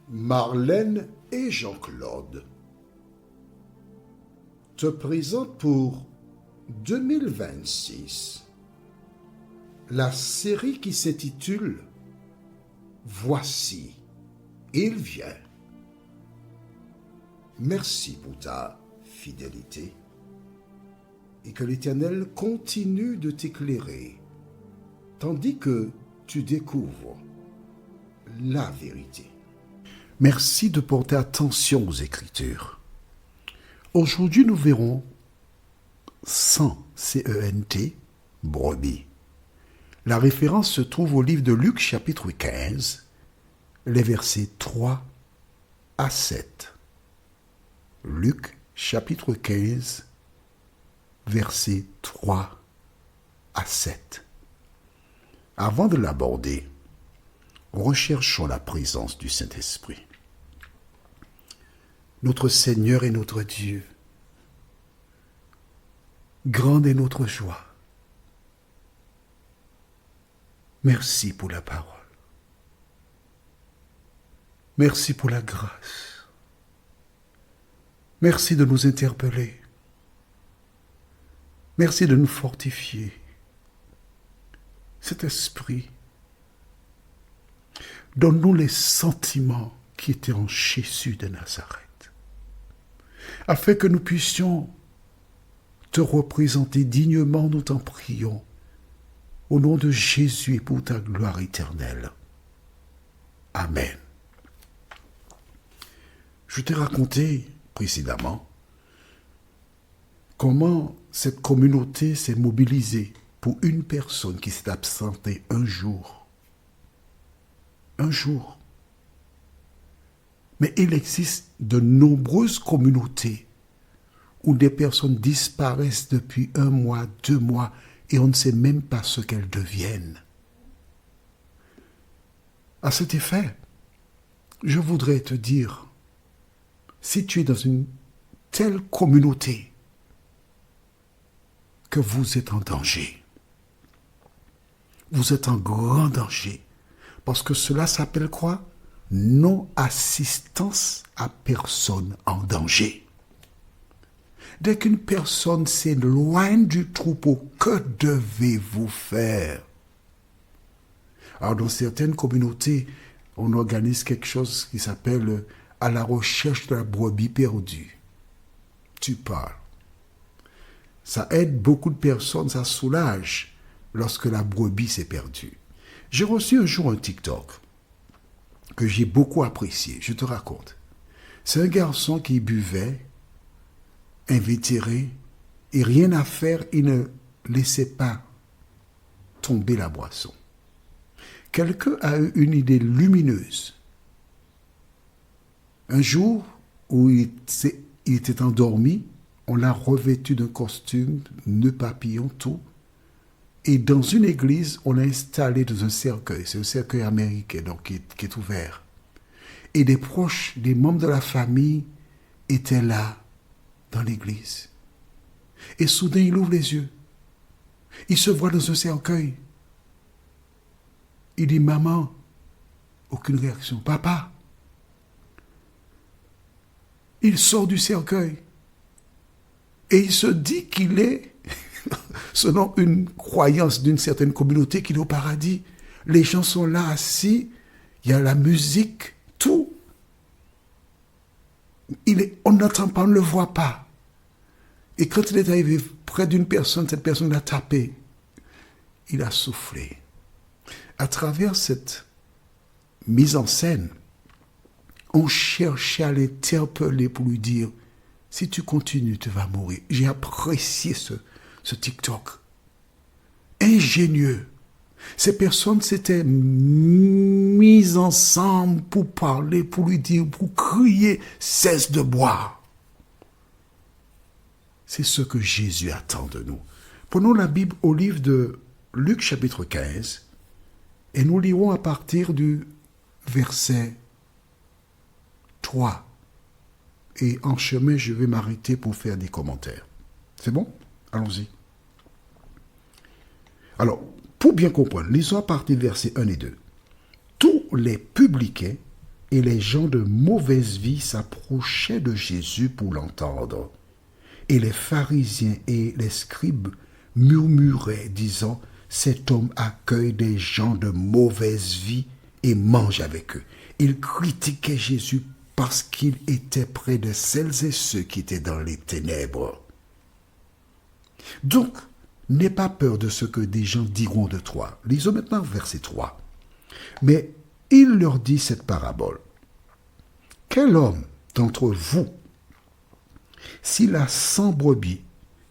Marlène et Jean-Claude te présentent pour 2026 la série qui s'intitule « Voici, il vient ». Merci pour ta fidélité et que l'Éternel continue de t'éclairer tandis que tu découvres la vérité. Merci de porter attention aux Écritures. Aujourd'hui, nous verrons 100, C-E-N-T, brebis. La référence se trouve au livre de Luc, chapitre 15, les versets 3 à 7. Luc, chapitre 15, versets 3 à 7. Avant de l'aborder, recherchons la présence du Saint-Esprit. Notre Seigneur et notre Dieu, grande est notre joie. Merci pour la parole. Merci pour la grâce. Merci de nous interpeller. Merci de nous fortifier. Cet esprit, donne-nous les sentiments qui étaient en Jésus de Nazareth, afin que nous puissions te représenter dignement, nous t'en prions, au nom de Jésus et pour ta gloire éternelle. Amen. Je t'ai raconté précédemment comment cette communauté s'est mobilisée pour une personne qui s'est absentée un jour. Un jour. Mais il existe de nombreuses communautés où des personnes disparaissent depuis 1 mois, 2 mois, et on ne sait même pas ce qu'elles deviennent. À cet effet, je voudrais te dire, si tu es dans une telle communauté, que vous êtes en danger. Vous êtes en grand danger. Parce que cela s'appelle quoi? Non-assistance à personne en danger. Dès qu'une personne s'éloigne du troupeau, que devez-vous faire? Alors, dans certaines communautés, on organise quelque chose qui s'appelle « à la recherche de la brebis perdue ». Tu parles. Ça aide beaucoup de personnes, ça soulage lorsque la brebis s'est perdue. J'ai reçu un jour un TikTok que j'ai beaucoup apprécié. Je te raconte. C'est un garçon qui buvait, invétéré, et rien à faire, il ne laissait pas tomber la boisson. Quelqu'un a eu une idée lumineuse. Un jour où il était endormi, on l'a revêtu d'un costume, nœud papillon, tout. Et dans une église, on l'a installé dans un cercueil. C'est un cercueil américain, donc qui est ouvert. Et des proches, des membres de la famille étaient là, dans l'église. Et soudain, il ouvre les yeux. Il se voit dans un cercueil. Il dit, maman, aucune réaction. Papa. Il sort du cercueil. Et il se dit qu'il est, selon une croyance d'une certaine communauté, qu'il est au paradis. Les gens sont là assis, il y a la musique, tout. On n'entend pas, on ne le voit pas. Et quand il est arrivé près d'une personne, cette personne l'a tapé. Il a soufflé. À travers cette mise en scène, on cherchait à l'interpeller pour lui dire, si tu continues, tu vas mourir. J'ai apprécié ce TikTok. Ingénieux. Ces personnes s'étaient mises ensemble pour parler, pour lui dire, pour crier, cesse de boire. C'est ce que Jésus attend de nous. Prenons la Bible au livre de Luc chapitre 15 et nous lirons à partir du verset 3. Et en chemin, je vais m'arrêter pour faire des commentaires. C'est bon? Allons-y. Alors, pour bien comprendre, lisons à partir du verset 1 et 2. Tous les publicains et les gens de mauvaise vie s'approchaient de Jésus pour l'entendre. Et les pharisiens et les scribes murmuraient, disant, cet homme accueille des gens de mauvaise vie et mange avec eux. Ils critiquaient Jésus parce qu'il était près de celles et ceux qui étaient dans les ténèbres. Donc, n'aie pas peur de ce que des gens diront de toi. Lisons maintenant verset 3. Mais il leur dit cette parabole. Quel homme d'entre vous, s'il a 100 brebis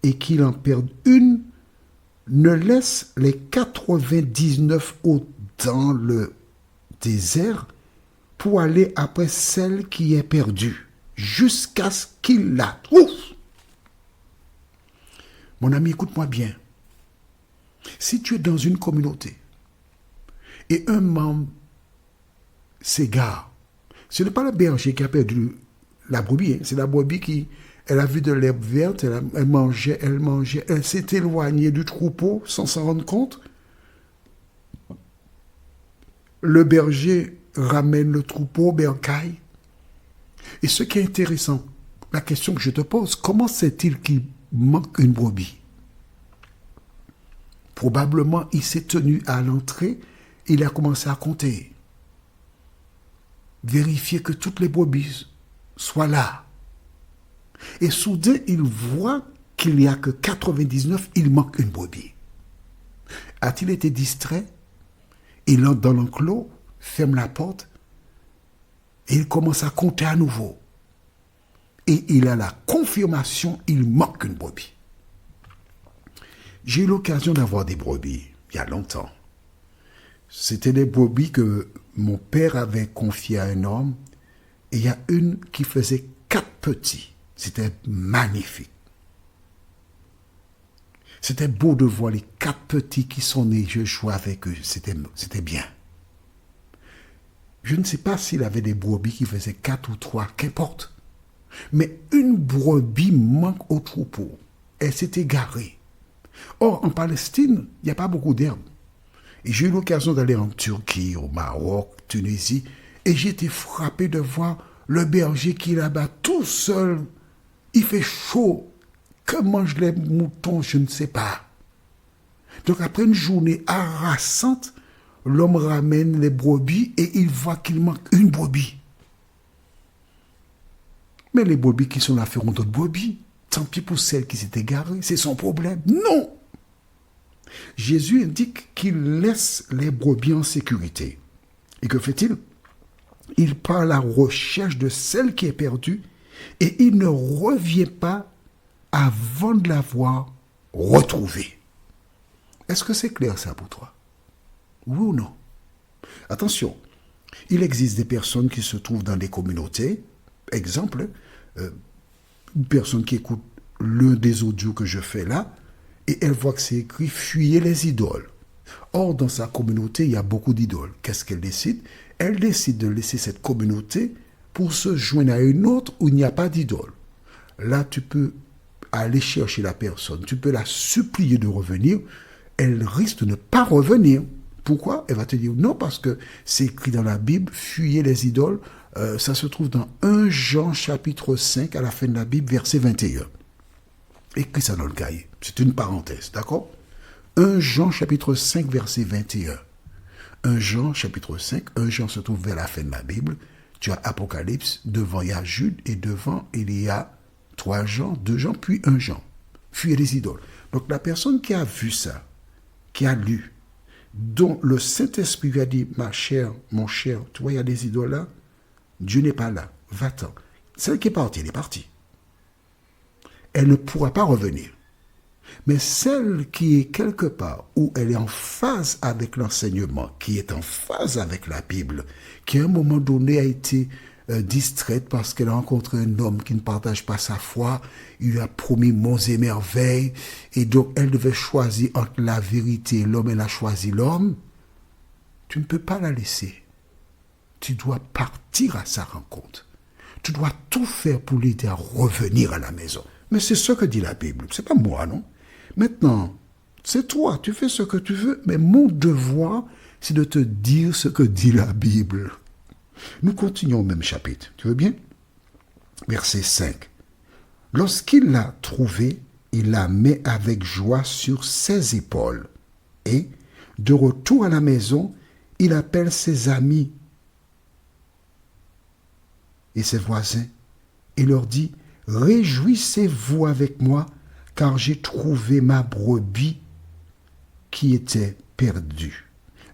et qu'il en perde une, ne laisse les 99 dans le désert pour aller après celle qui est perdue, jusqu'à ce qu'il la trouve. Mon ami, écoute-moi bien. Si tu es dans une communauté et un membre s'égare, ce n'est pas le berger qui a perdu la brebis, hein. C'est la brebis qui, elle a vu de l'herbe verte, elle mangeait, elle s'est éloignée du troupeau sans s'en rendre compte. Le berger ramène le troupeau au bercail. Et ce qui est intéressant, la question que je te pose, comment sait-il qu'il manque une brebis? Probablement, il s'est tenu à l'entrée, il a commencé à compter. Vérifier que toutes les brebis soient là. Et soudain, il voit qu'il n'y a que 99, il manque une brebis. A-t-il été distrait? Il entre dans l'enclos, ferme la porte, et il commence à compter à nouveau. Et il a la confirmation, il manque une brebis. J'ai eu l'occasion d'avoir des brebis, il y a longtemps. C'était des brebis que mon père avait confiées à un homme, et il y a une qui faisait 4 petits. C'était magnifique. C'était beau de voir les 4 petits qui sont nés, je jouais avec eux, c'était bien. Je ne sais pas s'il avait des brebis qui faisaient 4 ou 3, qu'importe. Mais une brebis manque au troupeau. Elle s'est égarée. Or, en Palestine, il n'y a pas beaucoup d'herbes. Et j'ai eu l'occasion d'aller en Turquie, au Maroc, Tunisie, et j'ai été frappé de voir le berger qui est là-bas tout seul. Il fait chaud. Que mangent les moutons, je ne sais pas. Donc après une journée harassante, l'homme ramène les brebis et il voit qu'il manque une brebis. Mais les brebis qui sont là feront d'autres brebis. Tant pis pour celles qui s'est égarées, c'est son problème. Non! Jésus indique qu'il laisse les brebis en sécurité. Et que fait-il? Il part à la recherche de celle qui est perdue et il ne revient pas avant de l'avoir retrouvée. Est-ce que c'est clair ça pour toi? Oui ou non? Attention, il existe des personnes qui se trouvent dans des communautés. Exemple, une personne qui écoute l'un des audios que je fais là, et elle voit que c'est écrit « Fuyez les idoles ». Or, dans sa communauté, il y a beaucoup d'idoles. Qu'est-ce qu'elle décide? Elle décide de laisser cette communauté pour se joindre à une autre où il n'y a pas d'idole. Là, tu peux aller chercher la personne, tu peux la supplier de revenir, elle risque de ne pas revenir. Pourquoi? Elle va te dire non, parce que c'est écrit dans la Bible, fuyez les idoles, ça se trouve dans 1 Jean chapitre 5, à la fin de la Bible, verset 21. Écris ça dans le cahier, c'est une parenthèse, d'accord? 1 Jean chapitre 5, verset 21. 1 Jean chapitre 5, 1 Jean se trouve vers la fin de la Bible, tu as Apocalypse, devant il y a Jude, et devant il y a 3 Jean, 2 Jean, puis 1 Jean. Fuyez les idoles. Donc la personne qui a vu ça, qui a lu, dont le Saint-Esprit lui a dit, ma chère, mon cher, tu vois, il y a des idoles là, Dieu n'est pas là, va-t'en. Celle qui est partie, elle est partie. Elle ne pourra pas revenir. Mais celle qui est quelque part où elle est en phase avec l'enseignement, qui est en phase avec la Bible, qui à un moment donné a été distraite parce qu'elle a rencontré un homme qui ne partage pas sa foi, il lui a promis monts et merveilles, et donc elle devait choisir entre la vérité et l'homme, elle a choisi l'homme. Tu ne peux pas la laisser. Tu dois partir à sa rencontre. Tu dois tout faire pour l'aider à revenir à la maison. Mais c'est ce que dit la Bible, c'est pas moi, non? Maintenant, c'est toi, tu fais ce que tu veux, mais mon devoir, c'est de te dire ce que dit la Bible. Nous continuons au même chapitre. Tu veux bien? Verset 5. Lorsqu'il l'a trouvée, il la met avec joie sur ses épaules. Et, de retour à la maison, il appelle ses amis et ses voisins et leur dit, « Réjouissez-vous avec moi, car j'ai trouvé ma brebis qui était perdue. »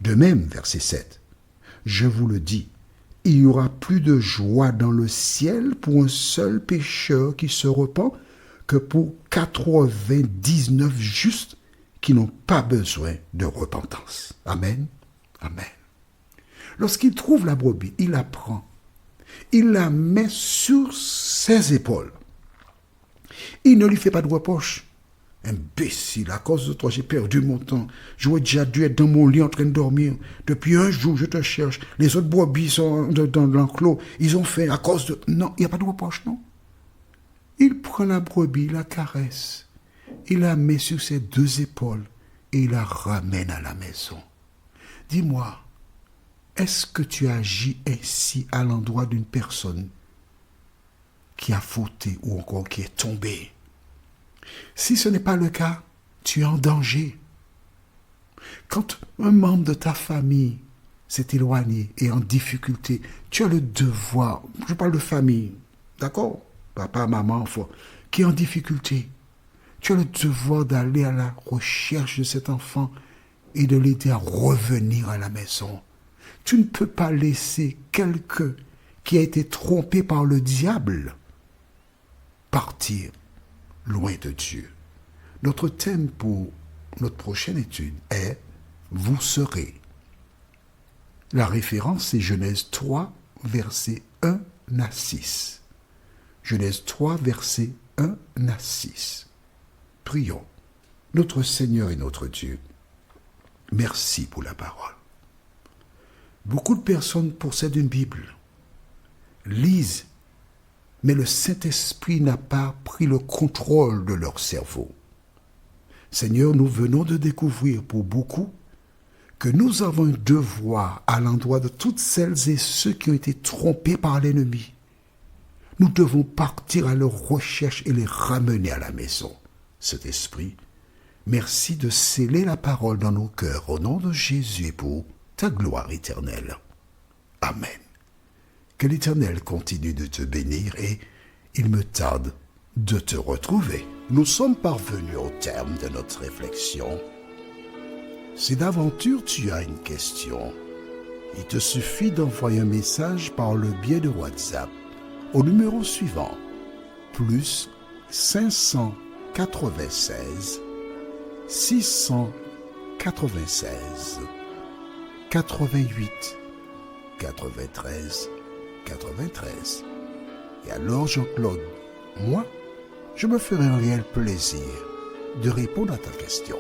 De même, verset 7, « Je vous le dis, il y aura plus de joie dans le ciel pour un seul pécheur qui se repent que pour 99 justes qui n'ont pas besoin de repentance. » Amen. Amen. Lorsqu'il trouve la brebis, il la prend. Il la met sur ses épaules. Il ne lui fait pas de reproche. Imbécile, à cause de toi, j'ai perdu mon temps. J'aurais déjà dû être dans mon lit en train de dormir. Depuis un jour, je te cherche. Les autres brebis sont dans l'enclos. Ils ont fait à cause de... Non, il n'y a pas de reproche, non. Il prend la brebis, la caresse. Il la met sur ses deux épaules et il la ramène à la maison. Dis-moi, est-ce que tu agis ainsi à l'endroit d'une personne qui a fauté ou encore qui est tombée? Si ce n'est pas le cas, tu es en danger. Quand un membre de ta famille s'est éloigné et en difficulté, tu as le devoir, je parle de famille, d'accord? Papa, maman, enfant, qui est en difficulté. Tu as le devoir d'aller à la recherche de cet enfant et de l'aider à revenir à la maison. Tu ne peux pas laisser quelqu'un qui a été trompé par le diable partir loin de Dieu. Notre thème pour notre prochaine étude est « Vous serez ». La référence est Genèse 3, versets 1 à 6. Genèse 3, versets 1 à 6. Prions. Notre Seigneur et notre Dieu, merci pour la parole. Beaucoup de personnes possèdent une Bible, lisent, mais le Saint-Esprit n'a pas pris le contrôle de leur cerveau. Seigneur, nous venons de découvrir pour beaucoup que nous avons un devoir à l'endroit de toutes celles et ceux qui ont été trompés par l'ennemi. Nous devons partir à leur recherche et les ramener à la maison. Cet esprit, merci de sceller la parole dans nos cœurs au nom de Jésus et pour ta gloire éternelle. Amen. Que l'Éternel continue de te bénir et il me tarde de te retrouver. Nous sommes parvenus au terme de notre réflexion. Si d'aventure tu as une question, il te suffit d'envoyer un message par le biais de WhatsApp au numéro suivant, plus 596 696 88 93 93. Et alors Jean-Claude, moi, je me ferai un réel plaisir de répondre à ta question.